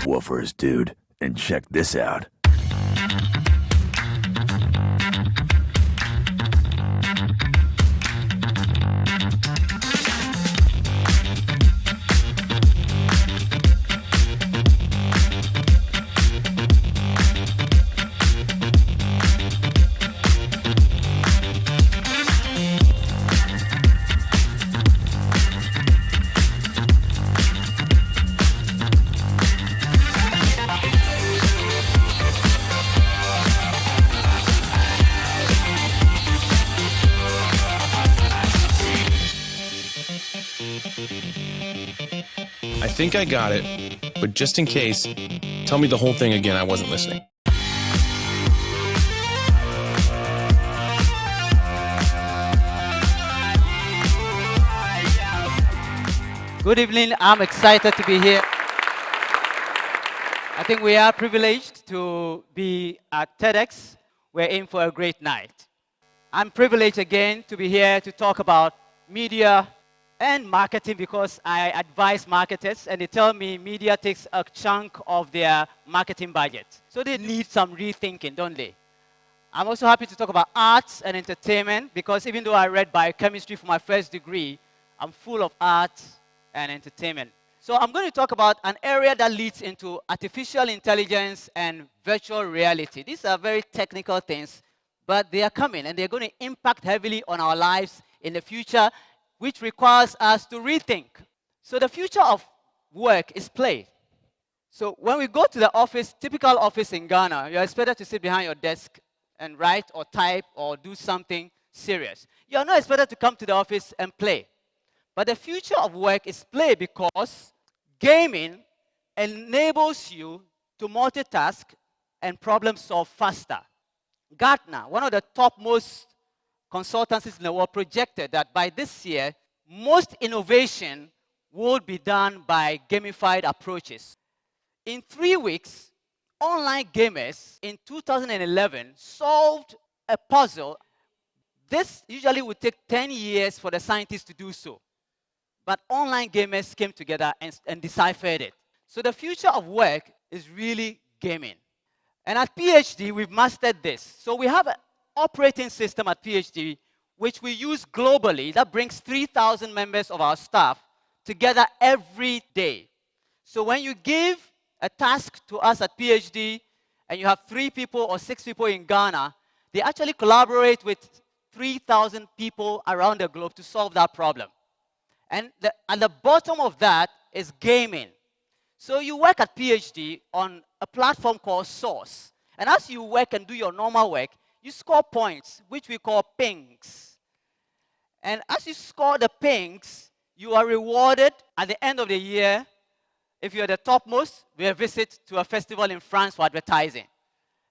Woofers, dude. And check this out. I think I got it, but just in case, tell me the whole thing again. I wasn't listening. Good evening. I'm excited to be here. I think we are privileged to be at TEDx. We're in for a great night. I'm privileged again to be here to talk about media and marketing because I advise marketers and they tell me media takes a chunk of their marketing budget. So they need some rethinking, don't they? I'm also happy to talk about arts and entertainment because even though I read biochemistry for my first degree, I'm full of arts and entertainment. So I'm going to talk about an area that leads into artificial intelligence and virtual reality. These are very technical things, but they are coming and they're going to impact heavily on our lives in the future, which requires us to rethink. So the future of work is play. So when we go to the office, typical office in Ghana, you're expected to sit behind your desk and write or type or do something serious. You're not expected to come to the office and play. But the future of work is play because gaming enables you to multitask and problem solve faster. Gartner, one of the topmost consultancies in the world, projected that by this year, most innovation will be done by gamified approaches. In 3 weeks, online gamers in 2011 solved a puzzle. This usually would take 10 years for the scientists to do so. But online gamers came together and deciphered it. So the future of work is really gaming. And at PhD, we've mastered this. So we have an operating system at PhD which we use globally that brings 3,000 members of our staff together every day. So when you give a task to us at PhD and you have 3 people or 6 people in Ghana, they actually collaborate with 3,000 people around the globe to solve that problem. And at the bottom of that is gaming. So you work at PhD on a platform called Source. And as you work and do your normal work, you score points, which we call pings. And as you score the pings, you are rewarded at the end of the year. If you're the topmost, we have visit to a festival in France for advertising.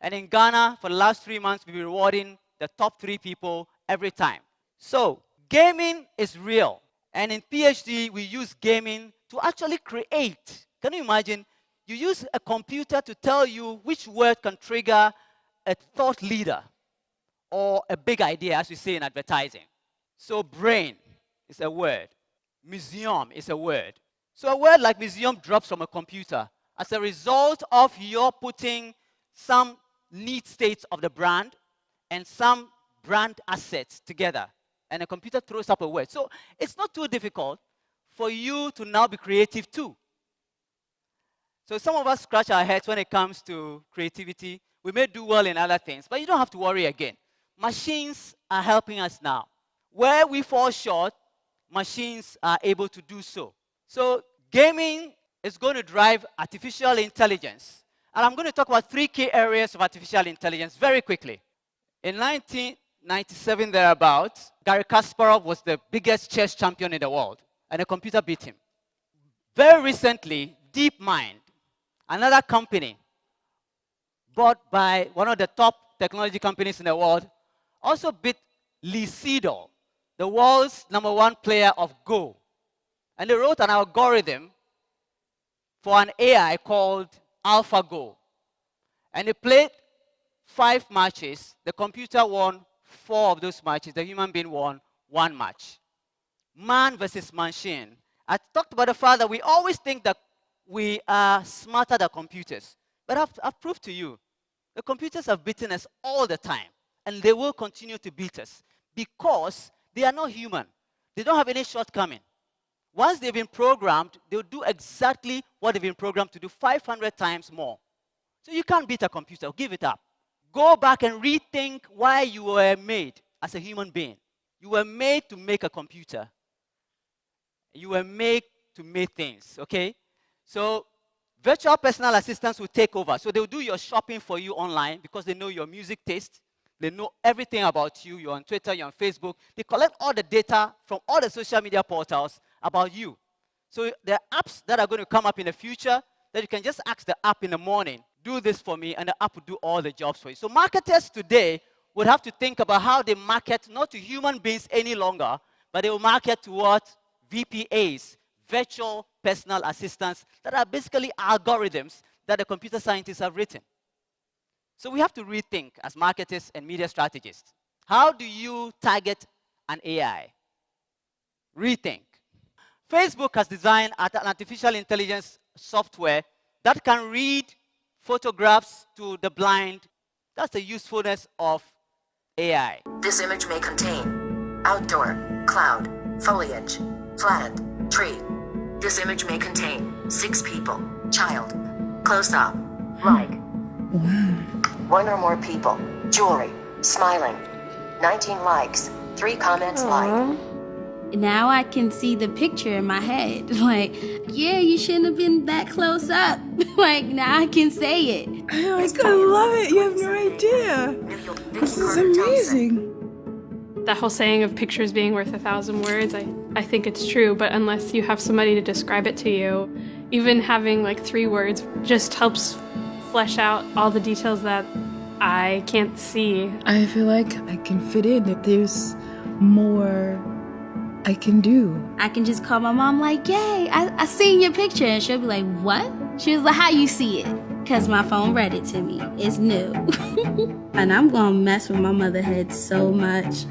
And in Ghana, for the last 3 months, we'll be rewarding the top 3 people every time. So gaming is real. And in PhD, we use gaming to actually create. Can you imagine? You use a computer to tell you which word can trigger a thought leader or a big idea, as we say in advertising. So brain is a word. Museum is a word. So a word like museum drops from a computer as a result of your putting some need states of the brand and some brand assets together. And a computer throws up a word. So it's not too difficult for you to now be creative too. So some of us scratch our heads when it comes to creativity. We may do well in other things, but you don't have to worry again. Machines are helping us now. Where we fall short, machines are able to do so. So gaming is going to drive artificial intelligence. And I'm going to talk about 3 key areas of artificial intelligence very quickly. In 1997 thereabouts, Garry Kasparov was the biggest chess champion in the world, and a computer beat him. Very recently, DeepMind, another company bought by one of the top technology companies in the world, also beat Lee Sedol, the world's #1 player of Go. And they wrote an algorithm for an AI called AlphaGo. And they played 5 matches. The computer won 4 of those matches. The human being won 1 match. Man versus machine. I talked about the fact that we always think that we are smarter than computers. But I've proved to you, the computers have beaten us all the time. And they will continue to beat us because they are not human. They don't have any shortcoming. Once they've been programmed, they'll do exactly what they've been programmed to do 500 times more. So you can't beat a computer. Give it up. Go back and rethink why you were made as a human being. You were made to make a computer. You were made to make things, okay? So virtual personal assistants will take over. So they'll do your shopping for you online because they know your music taste. They know everything about you. You're on Twitter, you're on Facebook. They collect all the data from all the social media portals about you. So there are apps that are going to come up in the future that you can just ask the app in the morning, do this for me, and the app will do all the jobs for you. So marketers today would have to think about how they market not to human beings any longer, but they will market to what? VPAs, virtual personal assistants, that are basically algorithms that the computer scientists have written. So we have to rethink as marketers and media strategists. How do you target an AI? Rethink. Facebook has designed an artificial intelligence software that can read photographs to the blind. That's the usefulness of AI. This image may contain outdoor, cloud, foliage, flattened, tree. This image may contain 6 people, child, close up, like. Wow. 1 or more people, jewelry, smiling, 19 likes, 3 comments like. Now I can see the picture in my head. Like, yeah, you shouldn't have been that close up. Like, now I can say it. I love it. You have no idea. This is amazing. That whole saying of pictures being worth 1,000 words, I think it's true, but unless you have somebody to describe it to you, even having like 3 words just helps flesh out all the details that I can't see. I feel like I can fit in. There's more I can do. I can just call my mom like, yay, I seen your picture. And she'll be like, what? She was like, how you see it? Because my phone read it to me. It's new. And I'm going to mess with my mother head so much.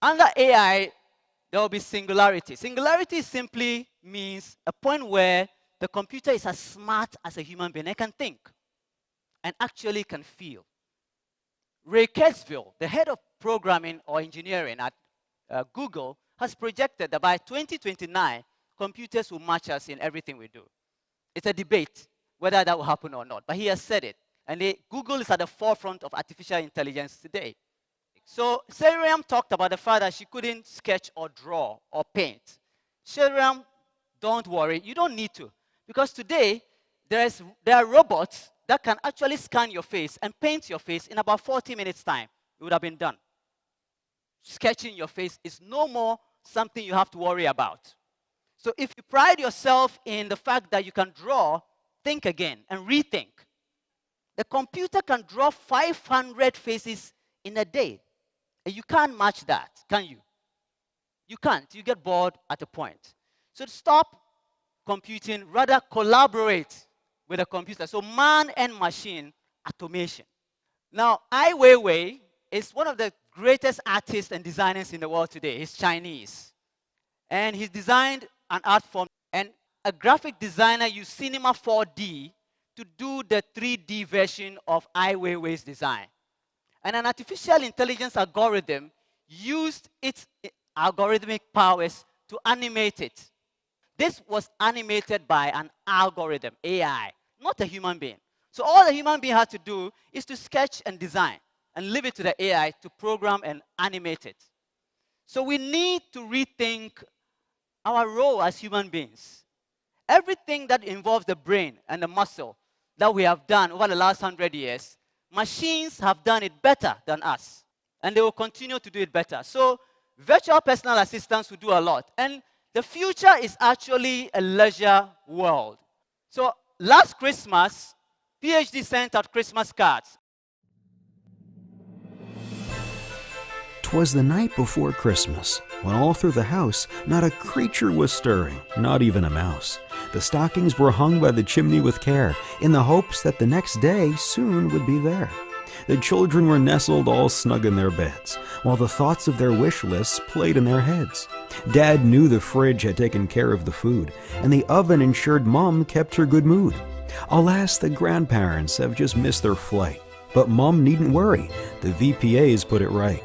Under AI, there will be singularity. Singularity simply means a point where the computer is as smart as a human being. It can think and actually can feel. Ray Kurzweil, the head of programming or engineering at Google, has projected that by 2029, computers will match us in everything we do. It's a debate whether that will happen or not, but he has said it. And Google is at the forefront of artificial intelligence today. So Sheriam talked about the fact that she couldn't sketch or draw or paint. Sheriam, don't worry, you don't need to. Because today, there are robots that can actually scan your face and paint your face in about 40 minutes' time. It would have been done. Sketching your face is no more something you have to worry about. So if you pride yourself in the fact that you can draw, think again and rethink. The computer can draw 500 faces in a day. And you can't match that, can you? You can't. You get bored at a point. So stop computing, rather collaborate with a computer. So man and machine automation. Now, Ai Weiwei is one of the greatest artists and designers in the world today. He's Chinese. And he's designed an art form. And a graphic designer used Cinema 4D to do the 3D version of Ai Weiwei's design. And an artificial intelligence algorithm used its algorithmic powers to animate it. This was animated by an algorithm, AI, not a human being. So all the human being had to do is to sketch and design and leave it to the AI to program and animate it. So we need to rethink our role as human beings. Everything that involves the brain and the muscle that we have done over the last 100 years, machines have done it better than us. And they will continue to do it better. So virtual personal assistants will do a lot. And the future is actually a leisure world. So last Christmas, PhD sent out Christmas cards. 'Twas the night before Christmas, when all through the house not a creature was stirring, not even a mouse. The stockings were hung by the chimney with care, in the hopes that the next day soon would be there. The children were nestled all snug in their beds, while the thoughts of their wish lists played in their heads. Dad knew the fridge had taken care of the food, and the oven ensured Mom kept her good mood. Alas, the grandparents have just missed their flight. But Mom needn't worry, the VPAs put it right.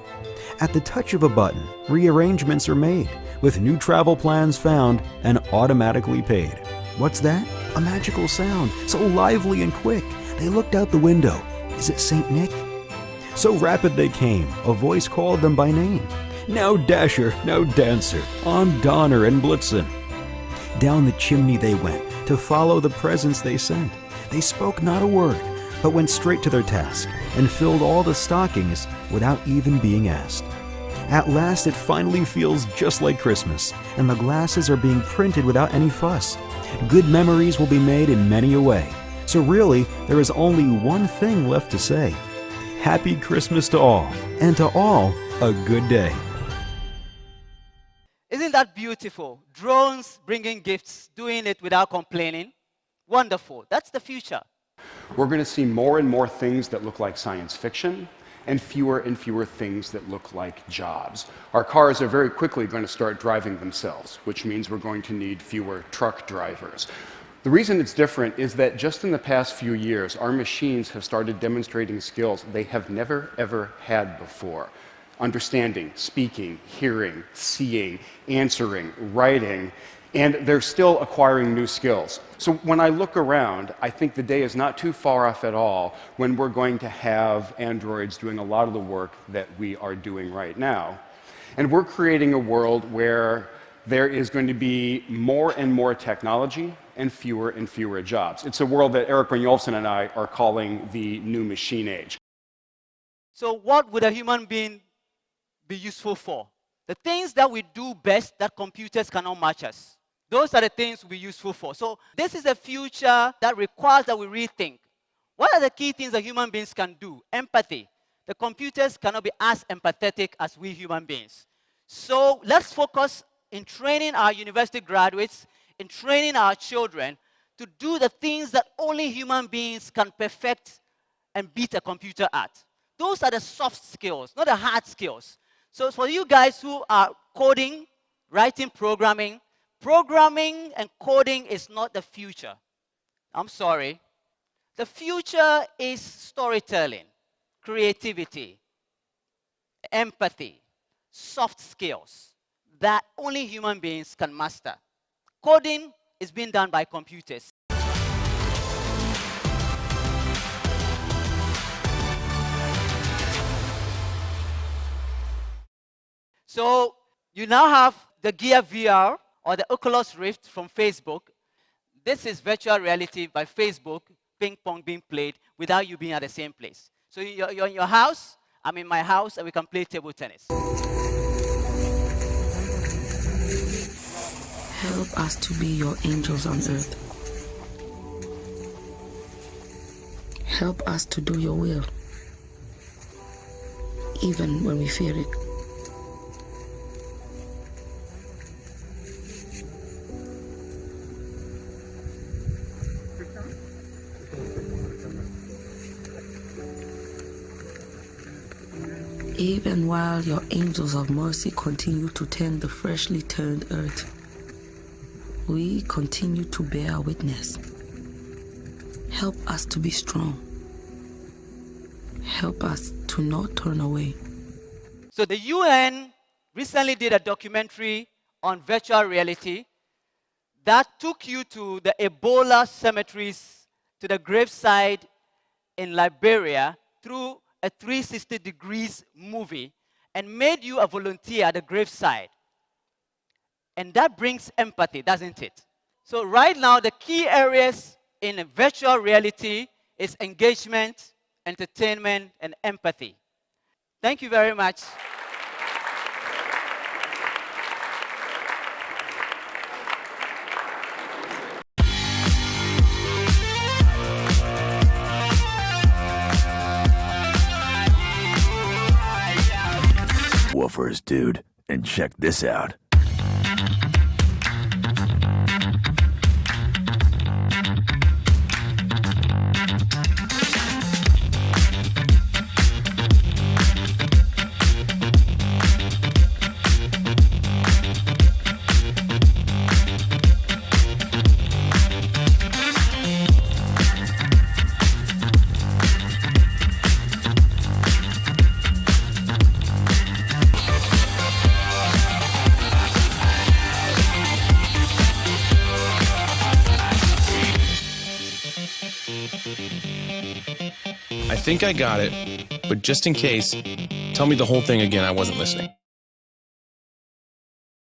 At the touch of a button, rearrangements are made, with new travel plans found and automatically paid. What's that? A magical sound, so lively and quick. They looked out the window. Is it St. Nick? So rapid they came, a voice called them by name. Now Dasher, now Dancer, on Donner and Blitzen. Down the chimney they went, to follow the presents they sent. They spoke not a word, but went straight to their task, and filled all the stockings without even being asked. At last it finally feels just like Christmas, and the glasses are being printed without any fuss. Good memories will be made in many a way. So really, there is only one thing left to say. Happy Christmas to all, and to all, a good day. Isn't that beautiful? Drones bringing gifts, doing it without complaining. Wonderful. That's the future. We're going to see more and more things that look like science fiction, and fewer things that look like jobs. Our cars are very quickly going to start driving themselves, which means we're going to need fewer truck drivers. The reason it's different is that just in the past few years, our machines have started demonstrating skills they have never, ever had before. Understanding, speaking, hearing, seeing, answering, writing, and they're still acquiring new skills. So when I look around, I think the day is not too far off at all when we're going to have androids doing a lot of the work that we are doing right now. And we're creating a world where there is going to be more and more technology and fewer jobs. It's a world that Eric Brynjolfsson and I are calling the new machine age. So what would a human being be useful for? The things that we do best that computers cannot match us. Those are the things we'll be useful for. So this is a future that requires that we rethink. What are the key things that human beings can do? Empathy. The computers cannot be as empathetic as we human beings. So let's focus in training our university graduates, in training our children to do the things that only human beings can perfect and beat a computer at. Those are the soft skills, not the hard skills. So for you guys who are coding, writing, programming and coding is not the future. I'm sorry. The future is storytelling, creativity, empathy, soft skills that only human beings can master. Coding is being done by computers. So you now have the Gear VR or the Oculus Rift from Facebook. This is virtual reality by Facebook, ping pong being played without you being at the same place. So you're in your house, I'm in my house, and we can play table tennis. Help us to be your angels on earth. Help us to do your will, even when we fear it. Even while your angels of mercy continue to tend the freshly turned earth, we continue to bear witness. Help us to be strong. Help us to not turn away. So the UN recently did a documentary on virtual reality that took you to the Ebola cemeteries, to the graveside in Liberia through a 360 degrees movie and made you a volunteer at the graveside. And that brings empathy, doesn't it? So right now, the key areas in virtual reality is engagement, entertainment, and empathy. Thank you very much. Woofers, dude. And check this out. I think I got it, but just in case, tell me the whole thing again. I wasn't listening.